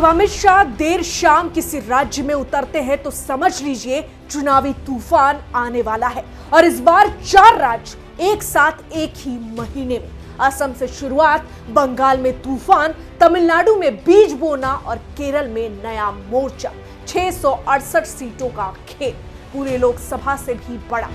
जब अमित शाह देर शाम किसी राज्य में उतरते हैं तो समझ लीजिए चुनावी तूफान आने वाला है। और इस बार 4 राज्य एक साथ एक ही महीने में। असम से शुरुआत, बंगाल में तूफान, तमिलनाडु में बीज बोना और केरल में नया मोर्चा। 668 सीटों का खेल, पूरे लोकसभा से भी बड़ा।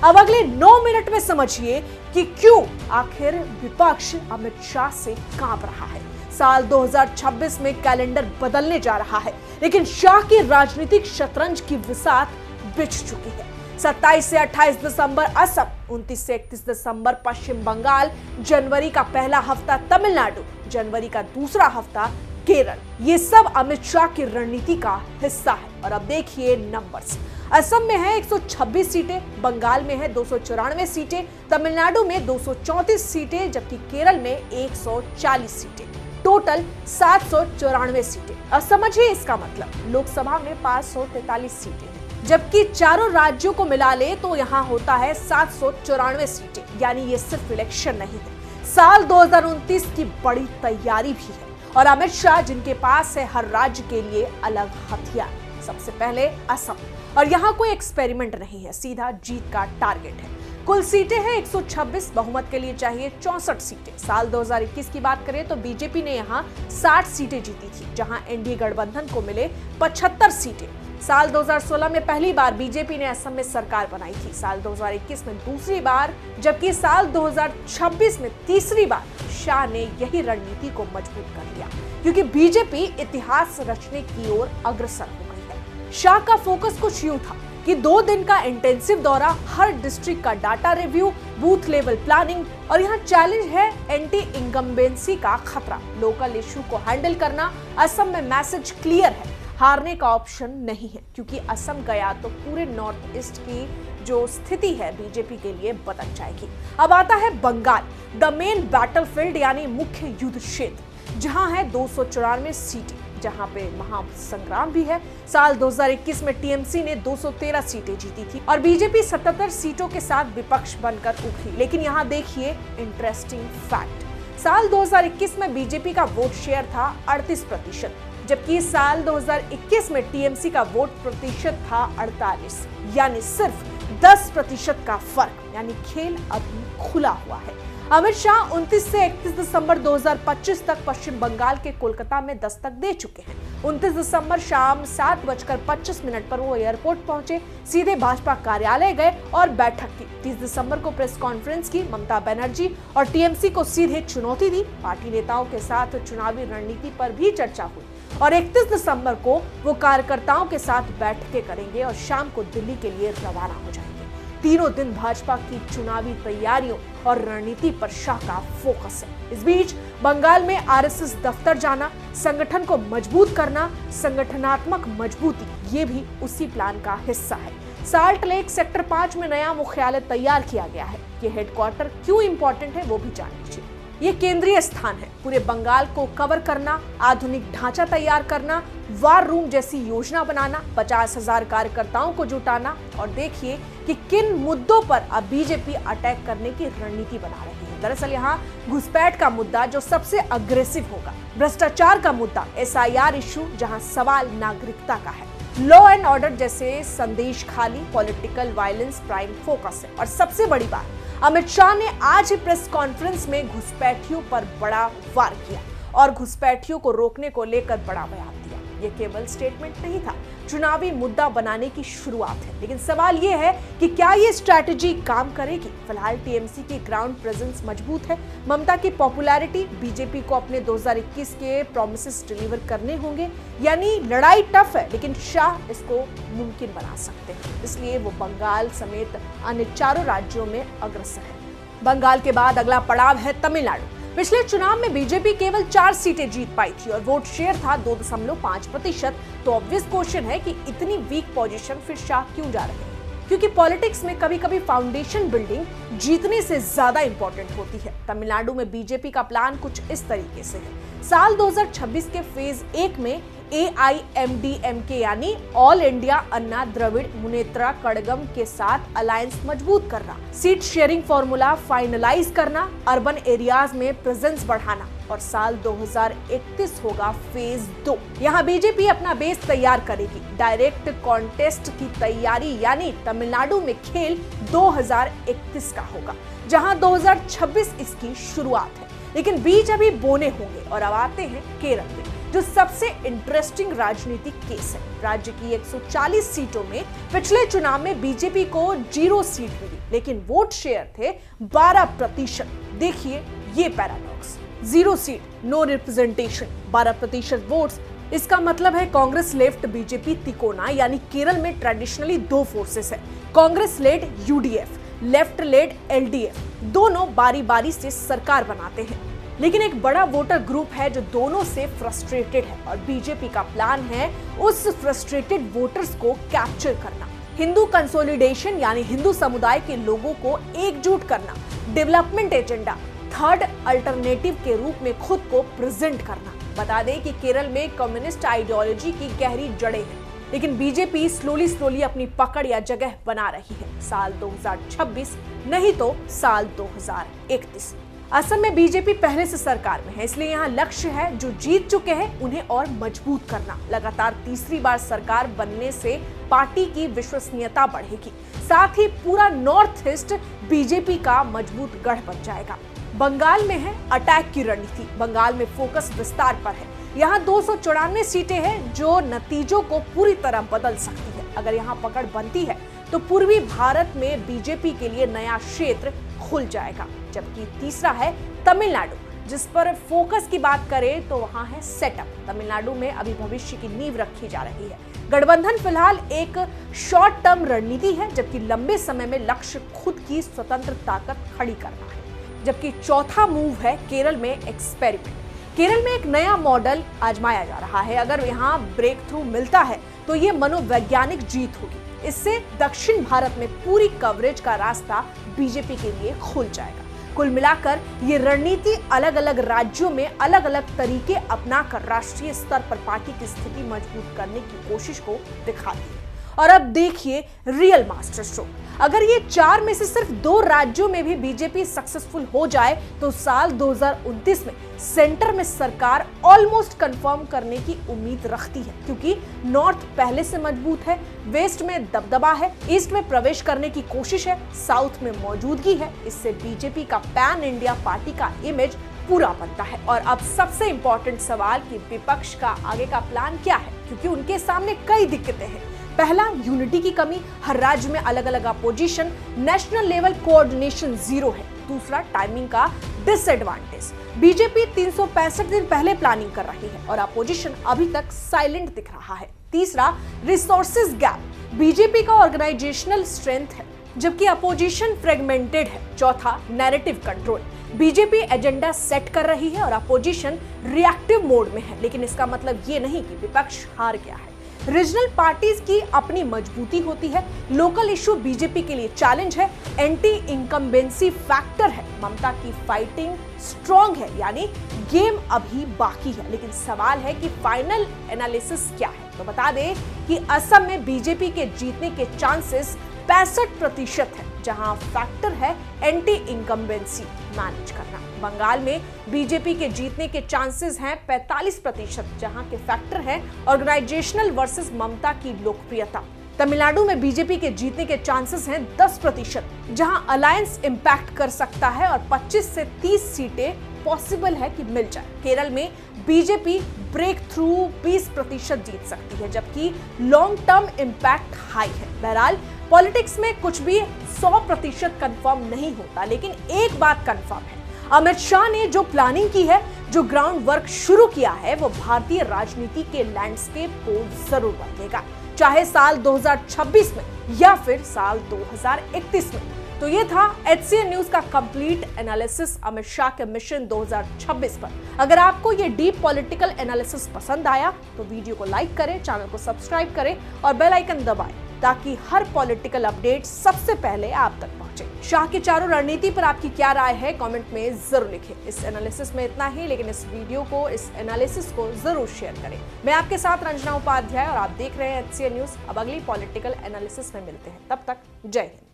अब अगले 9 मिनट में समझिए कि क्यों आखिर विपक्ष अमित शाह से कांप रहा है। साल 2026 में कैलेंडर बदलने जा रहा है, लेकिन शाह की राजनीतिक शतरंज की बिसात बिछ चुकी है। 27 से 28 दिसंबर असम, 29 से 31 दिसंबर पश्चिम बंगाल, जनवरी का पहला हफ्ता तमिलनाडु, जनवरी का दूसरा हफ्ता केरल। ये सब अमित शाह की रणनीति का हिस्सा है। और अब देखिए नंबर्स। असम में है 126 सीटें, बंगाल में है 294 सीटें, तमिलनाडु में 234 सीटें, जबकि केरल में 140 सीटें। टोटल 794 सीटें। अब समझिए इसका मतलब, लोकसभा में 543 सीटें हैं, जबकि चारों राज्यों को मिला ले तो यहाँ होता है 794 सीटें। यानी ये सिर्फ इलेक्शन नहीं है, साल 2029 की बड़ी तैयारी भी है। और अमित शाह जिनके पास है हर राज्य के लिए अलग हथियार। सबसे पहले असम, और यहाँ कोई एक्सपेरिमेंट नहीं है, सीधा जीत का टारगेट है। कुल सीटें हैं 126, बहुमत के लिए चाहिए 64 सीटें। साल 2021 की बात करें तो बीजेपी ने यहाँ 60 सीटें जीती थी, जहां एनडीए गठबंधन को मिले 75 सीटें। साल 2016 में पहली बार बीजेपी ने असम में सरकार बनाई थी, साल 2021 में दूसरी बार, जबकि साल 2026 में तीसरी बार। शाह ने यही रणनीति को मजबूत कर लिया, क्योंकि बीजेपी इतिहास रचने की ओर अग्रसर हो गई है। शाह का फोकस कुछ यूं था कि 2 दिन का इंटेंसिव दौरा, हर डिस्ट्रिक्ट का data review, booth level planning, और यहाँ चैलेंज है एंटी इंकम्बेंसी का खतरा, लोकल इशू को हैंडल करना। असम में मैसेज क्लियर है, हारने का ऑप्शन नहीं है, क्योंकि असम गया तो पूरे नॉर्थ ईस्ट की जो स्थिति है बीजेपी के लिए बदल जाएगी। अब आता है बंगाल, द मेन बैटलफील्ड यानी मुख्य युद्ध क्षेत्र, जहां है 294 सीटें, जहां पे महासंग्राम भी है। साल 2021 में टीएमसी ने 213 सीटें जीती थी और बीजेपी 77 सीटों के साथ विपक्ष बनकर उभरी। लेकिन यहाँ देखिए इंटरेस्टिंग फैक्ट, साल 2021 में बीजेपी का वोट शेयर था 38%, जबकि साल 2021 में टीएमसी का वोट प्रतिशत था 48, यानी सिर्फ 10% का फर्क। यानी खेल अभी खुला हुआ है। अमित शाह 29 से 31 दिसंबर 2025 तक पश्चिम बंगाल के कोलकाता में दस्तक दे चुके हैं। 29 दिसंबर शाम 7:25 पर वो एयरपोर्ट पहुंचे, सीधे भाजपा कार्यालय गए और बैठक की। 30 दिसंबर को प्रेस कॉन्फ्रेंस की, ममता बनर्जी और टीएमसी को सीधे चुनौती दी। पार्टी नेताओं के साथ चुनावी रणनीति पर भी चर्चा हुई और 31 दिसंबर को वो कार्यकर्ताओं के साथ बैठकें करेंगे और शाम को दिल्ली के लिए रवाना हो जाएंगे। तीनों दिन भाजपा की चुनावी तैयारियों और रणनीति पर शाह का फोकस है। इस बीच बंगाल में आरएसएस दफ्तर जाना, संगठन को मजबूत करना, संगठनात्मक मजबूती, ये भी उसी प्लान का हिस्सा है। साल्ट लेक सेक्टर 5 में नया मुख्यालय तैयार किया गया है। ये हेडक्वार्टर क्यों इंपॉर्टेंट है वो भी जान लीजिए। ये केंद्रीय स्थान है, पूरे बंगाल को कवर करना, आधुनिक ढांचा तैयार करना, वार रूम जैसी योजना बनाना, 50,000 कार्यकर्ताओं को जुटाना। और देखिए कि किन मुद्दों पर अब बीजेपी अटैक करने की रणनीति बना रही है। दरअसल यहाँ घुसपैठ का मुद्दा जो सबसे अग्रेसिव होगा, भ्रष्टाचार का मुद्दा, एसआईआर इशू जहाँ सवाल नागरिकता का है, लॉ एंड ऑर्डर जैसे संदेश खाली, पॉलिटिकल वायलेंस प्राइम फोकस है। और सबसे बड़ी बात, अमित शाह ने आज प्रेस कॉन्फ्रेंस में घुसपैठियों पर बड़ा वार किया और घुसपैठियों को रोकने को लेकर बड़ा बयान दिया। ये केवल स्टेटमेंट नहीं था, चुनावी मुद्दा बनाने की शुरुआत है। लेकिन सवाल ये है कि क्या ये स्ट्रैटेजी काम करेगी? फिलहाल टीएमसी की ग्राउंड प्रेजेंस मजबूत है, ममता की पॉपुलैरिटी, बीजेपी को अपने 2021 के प्रॉमिसेस डिलीवर करने होंगे। यानी लड़ाई टफ है, लेकिन शाह इसको मुमकिन बना सकते हैं। इसलिए वो बंगाल समेत अन्य 4 राज्यों में अग्रसर है। बंगाल के बाद अगला पड़ाव है तमिलनाडु। पिछले चुनाव में बीजेपी केवल 4 सीटें जीत पाई थी और वोट शेयर था 2.5%। तो ऑब्वियस क्वेश्चन है कि इतनी वीक पोजीशन फिर शाह क्यों जा रहे हैं? क्योंकि पॉलिटिक्स में कभी-कभी फाउंडेशन बिल्डिंग जीतने से ज्यादा इंपॉर्टेंट होती है। तमिलनाडु में बीजेपी का प्लान कुछ इस तरीके से है। साल 2026 के फेज 1 में AIMDMK यानी ऑल इंडिया अन्ना द्रविड़ मुनेत्रा कड़गम के साथ अलायंस मजबूत करना, सीट शेयरिंग फॉर्मूला फाइनलाइज करना, अर्बन एरियाज में प्रेजेंस बढ़ाना, और साल 2031 होगा फेज 2। यहाँ बीजेपी अपना बेस तैयार करेगी। डायरेक्ट कॉन्टेस्ट की तैयारी यानी तमिलनाडु में खेल 2031 का होगा, जहां 2026 इसकी शुरुआत है। लेकिन बीज अभी बोने होंगे। और अब आते हैं केरल में, जो सबसे इंटरेस्टिंग राजनीतिक केस है। राज्य की 140 सीटों में पिछले चुनाव में बीजेपी को 0 सीट मिली, लेकिन वोट शेयर थे 12%। देखिए ये paradox, 0 seat, no representation, 12% votes. इसका मतलब है कांग्रेस लेफ्ट बीजेपी तिकोना, यानी केरल में ट्रेडिशनली 2 फोर्सेस है, Congress led UDF, left led LDF. दोनों बारी बारी से सरकार बनाते हैं, लेकिन एक बड़ा वोटर ग्रुप है जो दोनों से फ्रस्ट्रेटेड है और बीजेपी का प्लान है उस फ्रस्ट्रेटेड वोटर्स को कैप्चर करना। हिंदू कंसोलिडेशन यानी हिंदू समुदाय के लोगों को एकजुट करना, डेवलपमेंट एजेंडा, थर्ड अल्टरनेटिव के रूप में खुद को प्रेजेंट करना। बता दें कि केरल में कम्युनिस्ट आइडियोलॉजी की गहरी जड़ें हैं, लेकिन बीजेपी स्लोली अपनी पकड़ या जगह बना रही है। साल 2026 नहीं तो साल 2031। असम में बीजेपी पहले से सरकार में है, इसलिए यहाँ लक्ष्य है जो जीत चुके हैं उन्हें और मजबूत करना। लगातार तीसरी बार सरकार बनने से पार्टी की विश्वसनीयता बढ़ेगी, साथ ही पूरा नॉर्थ ईस्ट बीजेपी का मजबूत गढ़ बन जाएगा। बंगाल में है अटैक की रणनीति। बंगाल में फोकस विस्तार पर है। यहाँ 294 सीटें हैं जो नतीजों को पूरी तरह बदल सकती है। अगर यहाँ पकड़ बनती है तो पूर्वी भारत में बीजेपी के लिए नया क्षेत्र खुल जाएगा। जबकि तीसरा है तमिलनाडु, जिस पर फोकस की बात करें तो वहां है सेटअप। तमिलनाडु में अभी भविष्य की नींव रखी जा रही है। गठबंधन फिलहाल एक शॉर्ट टर्म रणनीति है, जबकि लंबे समय में लक्ष्य खुद की स्वतंत्र ताकत खड़ी करना है। जबकि चौथा मूव है केरल में एक्सपेरिमेंट। केरल में एक नया मॉडल आजमाया जा रहा है। अगर यहाँ ब्रेक थ्रू मिलता है तो ये मनोवैज्ञानिक जीत होगी। इससे दक्षिण भारत में पूरी कवरेज का रास्ता बीजेपी के लिए खुल जाएगा। कुल मिलाकर ये रणनीति अलग अलग राज्यों में अलग अलग तरीके अपनाकर राष्ट्रीय स्तर पर पार्टी की स्थिति मजबूत करने की कोशिश को दिखाती है। और अब देखिए रियल मास्टर स्ट्रोक। अगर ये 4 में से सिर्फ 2 राज्यों में भी बीजेपी सक्सेसफुल हो जाए तो साल 2029 में सेंटर में सरकार ऑलमोस्ट कंफर्म करने की उम्मीद रखती है, क्योंकि नॉर्थ पहले से मजबूत है, वेस्ट में दबदबा है, ईस्ट में प्रवेश करने की कोशिश है, साउथ में मौजूदगी है। इससे बीजेपी का पैन इंडिया पार्टी का इमेज पूरा बनता है। और अब सबसे इंपॉर्टेंट सवाल कि विपक्ष का आगे का प्लान क्या है, क्योंकि उनके सामने कई दिक्कतें हैं। पहला, यूनिटी की कमी, हर राज्य में अलग अलग अपोजिशन, नेशनल लेवल कोऑर्डिनेशन 0 है। दूसरा, टाइमिंग का डिसएडवांटेज, बीजेपी 365 दिन पहले प्लानिंग कर रही है और अपोजिशन अभी तक साइलेंट दिख रहा है। तीसरा, रिसोर्सेज गैप, बीजेपी का ऑर्गेनाइजेशनल स्ट्रेंथ है जबकि अपोजिशन फ्रेगमेंटेड है। चौथा, narrative control, BJP agenda set कर रही है और अपोजिशन रिएक्टिव मोड में है, लेकिन इसका मतलब ये नहीं कि विपक्ष हार गया है। रीजनल पार्टीज की अपनी मजबूती होती है, लोकल इशू बीजेपी के लिए चैलेंज है, एंटी इनकम्बेंसी फैक्टर है, ममता की फाइटिंग स्ट्रॉन्ग है, यानी गेम अभी बाकी है। लेकिन सवाल है कि फाइनल एनालिसिस क्या है। तो बता दें कि असम में बीजेपी के जीतने के चांसेस 65% है, जहां फैक्टर है एंटी इनकम्बेंसी मैनेज करना। बंगाल में बीजेपी के जीतने के चांसेस हैं 45%, जहां के फैक्टर है ऑर्गेनाइजेशनल वर्सेस ममता की लोकप्रियता। तमिलनाडु में बीजेपी के जीतने के चांसेस हैं 10%, जहां अलायंस इंपैक्ट कर सकता है और 25 से 30 सीटें पॉसिबल है कि मिल जाए। केरल में बीजेपी ब्रेक थ्रू 20% जीत सकती है, जबकि लॉन्ग टर्म इंपैक्ट हाई है। बहरहाल पॉलिटिक्स में कुछ भी 100% कंफर्म नहीं होता, लेकिन एक बात कंफर्म है, अमित शाह ने जो प्लानिंग की है, जो ग्राउंड वर्क शुरू किया है, वो भारतीय राजनीति के लैंडस्केप को जरूर बदलेगा, चाहे साल 2026 में या फिर साल 2031 में। तो ये था HCN न्यूज का कंप्लीट एनालिसिस अमित शाह के मिशन 2026 पर। अगर आपको ये डीप पॉलिटिकल एनालिसिस पसंद आया तो वीडियो को लाइक करें, चैनल को सब्सक्राइब करें और बेल आइकन दबाएं, ताकि हर पॉलिटिकल अपडेट सबसे पहले आप तक पहुंचे। शाह की चारों रणनीति पर आपकी क्या राय है, कमेंट में जरूर लिखें। इस एनालिसिस में इतना ही, लेकिन इस वीडियो को, इस एनालिसिस को जरूर शेयर करें। मैं आपके साथ रंजना उपाध्याय और आप देख रहे हैं HCN न्यूज। अब अगली पॉलिटिकल एनालिसिस में मिलते हैं, तब तक जय हिंद।